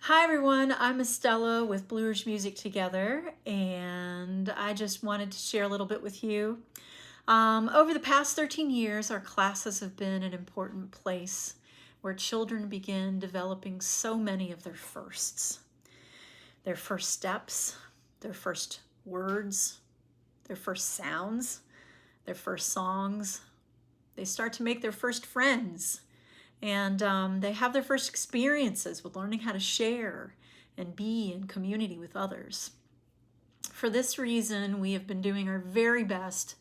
Hi everyone, I'm Estella with Blue Ridge Music Together, and I just wanted to share a little bit with you. Over the past 13 years, our classes have been an important place where children begin developing so many of their first steps, their first words, their first sounds, their first songs. They start to make their first friends, and they have their first experiences with learning how to share and be in community with others. For this reason, we have been doing our very best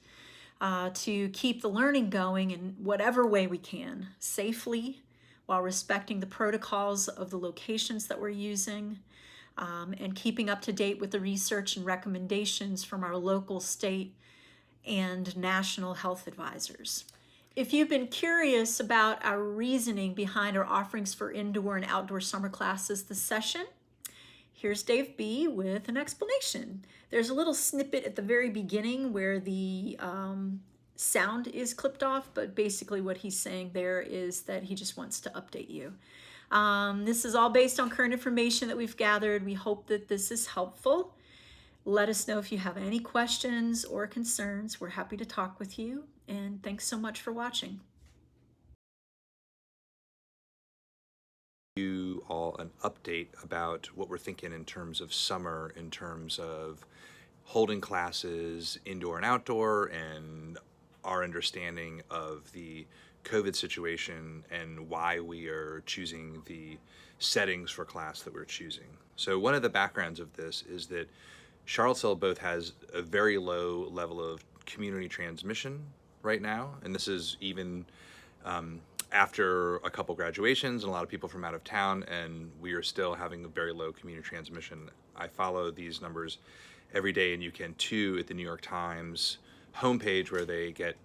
to keep the learning going in whatever way we can, safely, while respecting the protocols of the locations that we're using, and keeping up to date with the research and recommendations from our local, state, and national health advisors. If you've been curious about our reasoning behind our offerings for indoor and outdoor summer classes this session, here's Dave B. with an explanation. There's a little snippet at the very beginning where the sound is clipped off, but basically what he's saying there is that he just wants to update you. This is all based on current information that we've gathered. We hope that this is helpful. Let us know if you have any questions or concerns. We're happy to talk with you, and thanks so much for watching. You all an update about what we're thinking in terms of summer, in terms of holding classes indoor and outdoor, and our understanding of the COVID situation and why we are choosing the settings for class that we're choosing. So one of the backgrounds of this is that Charlottesville both has a very low level of community transmission right now, and this is even after a couple graduations and a lot of people from out of town, and we are still having a very low community transmission. I follow these numbers every day, and you can too at the New York Times homepage, where they get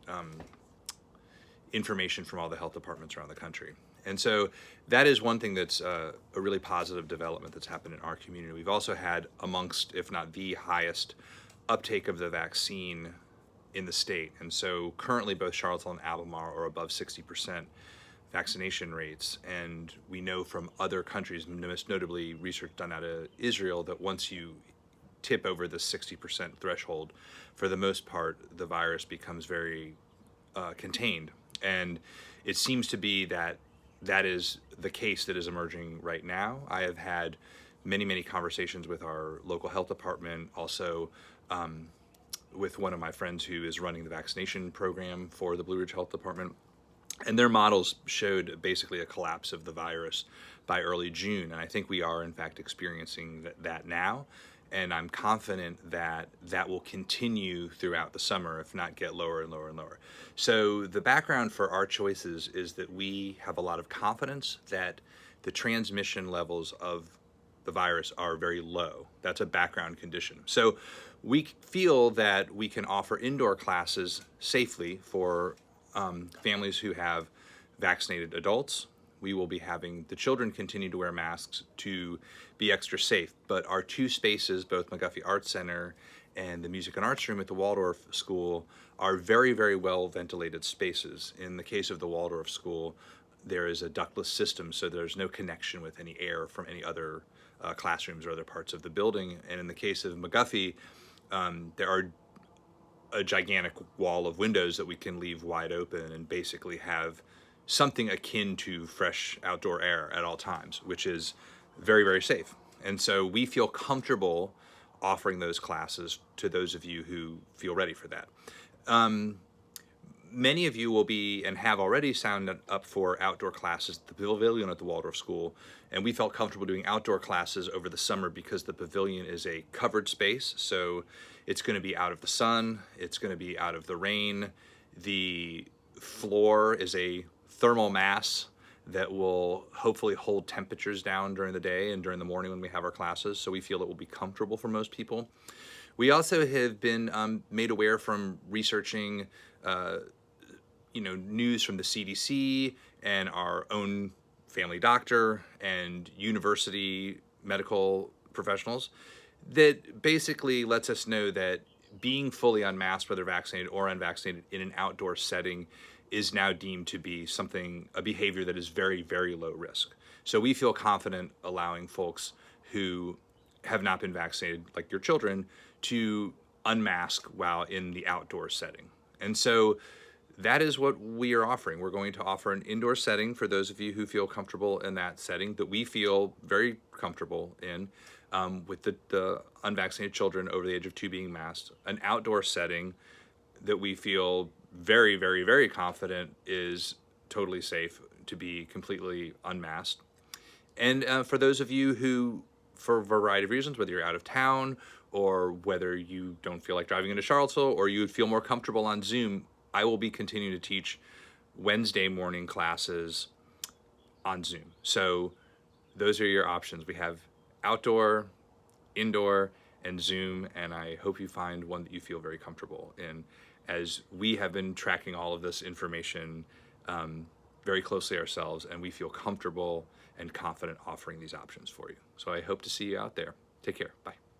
information from all the health departments around the country. And so that is one thing that's a really positive development that's happened in our community. We've also had amongst, if not the highest, uptake of the vaccine in the state. And so currently both Charlottesville and Albemarle are above 60% vaccination rates. And we know from other countries, most notably research done out of Israel, that once you tip over the 60% threshold, for the most part, the virus becomes very contained. And it seems to be that that is the case that is emerging right now. I have had many conversations with our local health department, also with one of my friends who is running the vaccination program for the Blue Ridge Health Department. And their models showed basically a collapse of the virus by early June. And I think we are in fact experiencing that now. And I'm confident that that will continue throughout the summer, if not get lower and lower and lower. So the background for our choices is that we have a lot of confidence that the transmission levels of the virus are very low. That's a background condition. So we feel that we can offer indoor classes safely for families who have vaccinated adults. We will be having the children continue to wear masks to be extra safe. But our two spaces, both McGuffey Arts Center and the Music and Arts Room at the Waldorf School, are very well ventilated spaces. In the case of the Waldorf School, there is a ductless system, so there's no connection with any air from any other classrooms or other parts of the building. And in the case of McGuffey, there are a gigantic wall of windows that we can leave wide open and basically have something akin to fresh outdoor air at all times, which is very safe. And so we feel comfortable offering those classes to those of you who feel ready for that. Many of you will be and have already signed up for outdoor classes at the pavilion at the Waldorf School, and we felt comfortable doing outdoor classes over the summer because the pavilion is a covered space, so it's going to be out of the sun, it's going to be out of the rain. The floor is a thermal mass that will hopefully hold temperatures down during the day and during the morning when we have our classes, so we feel it will be comfortable for most people. We also have been made aware from researching news from the CDC and our own family doctor and university medical professionals that basically lets us know that being fully unmasked, whether vaccinated or unvaccinated, in an outdoor setting is now deemed to be a behavior that is very, very low risk. So we feel confident allowing folks who have not been vaccinated, like your children, to unmask while in the outdoor setting. And so that is what we are offering. We're going to offer an indoor setting for those of you who feel comfortable in that setting, that we feel very comfortable in, with the unvaccinated children over the age of 2 being masked. An outdoor setting that we feel very, very, very confident is totally safe to be completely unmasked. And for those of you who, for a variety of reasons, whether you're out of town or whether you don't feel like driving into Charlottesville or you would feel more comfortable on Zoom, I will be continuing to teach Wednesday morning classes on Zoom. So those are your options. We have outdoor, indoor, and Zoom, and I hope you find one that you feel very comfortable in, as we have been tracking all of this information very closely ourselves, and we feel comfortable and confident offering these options for you. So I hope to see you out there. Take care. Bye.